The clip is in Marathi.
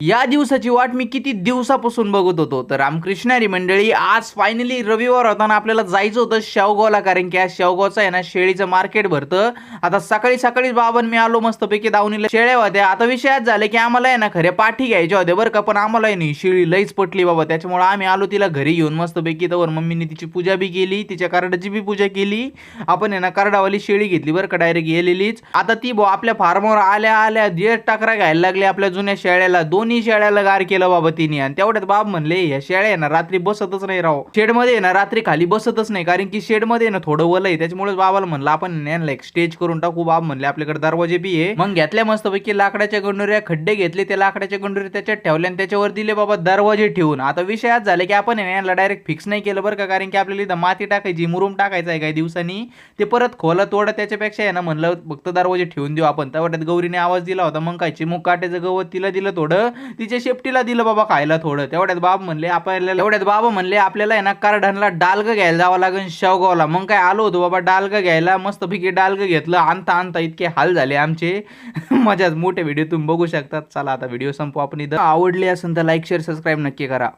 या दिवसाची वाट मी किती दिवसापासून बघत होतो. तर रामकृष्ण हरी मंडळी, आज फायनली रविवार होता आणि आपल्याला जायचं होतं शेवगावला, कारण की आज शेवगावचं आहे ना शेळीचं मार्केट भरतं. आता सकाळी सकाळीच बाबा मी आलो मस्तपैकी दावणीला. शेळ्या होत्या. आता विषय आज झाला की आम्हाला आहे ना खऱ्या पाठी घ्यायच्या होत्या बरं का, पण आम्हाला आहे नाही शेळी लईच पटली बाबा. त्याच्यामुळे आम्ही आलो तिला घरी घेऊन मस्तपैकी. तर मम्मीने तिची पूजा बी केली, तिच्या कार्डाची बी पूजा केली. आपण आहे ना कार्डावाली शेळी घेतली बरं का, डायरेक्ट गेलेलीच. आता ती आपल्या फार्मवर आल्या आल्या दीड टाकरा घ्यायला लागली आपल्या जुन्या शेळ्याला. दोन्ही शेळ्याला गार केलं बाबा तिने. आणि तेवढ्यात बाब म्हणले या शेळ्या आहे ना रात्री बसतच नाही राव, शेड मध्ये ना रात्री खाली बसतच नाही, कारण की शेड मध्ये ना थोडं वल आहे. त्याच्यामुळे बाबाला म्हणलं आपण एक स्टेज करून टाकू. बाब म्हणले आपल्याकडे दरवाजे बी आहे. मग घेतल्या मस्तपैकी लाकडाच्या गंडोऱ्या, खड्डे घेतले, त्या लाकडाच्या गंडोऱ्या त्याच्यात ठेवल्या आणि त्याच्यावर दिले बाबा दरवाजे ठेवून. आता विषय आज झाले की आपण यांना डायरेक्ट फिक्स नाही केलं बरं का, कारण की आपल्याला इथं माती टाकायची, मुरुम टाकायचा आहे काही दिवसांनी. ते परत खोला तोडा, त्याच्यापेक्षा आहे ना म्हणलं फक्त दरवाजे ठेवून देऊ आपण. तेवढ्यात गौरीने आवाज दिला होता. मग काय चिमुक काट्याचं गवत तिला दिलं थोडं, तिच्या शेपटीला दिलं बाबा खायला थोडं. तेवढ्यात बाबा म्हणले आपल्याला आहे ना कारढाणला डालग घ्यायला जावं लागेल शेवगावला. मग काय आलो होतो बाबा डालग घ्यायला. मस्तपैकी डालग घेतलं. आणता आणता इतके हाल झाले आमचे. मजाच. मोठे व्हिडिओ तुम्ही बघू शकतात. चला आता व्हिडिओ संपू आपण इथं. आवडली असेल तर लाईक शेअर सबस्क्राईब नक्की करा.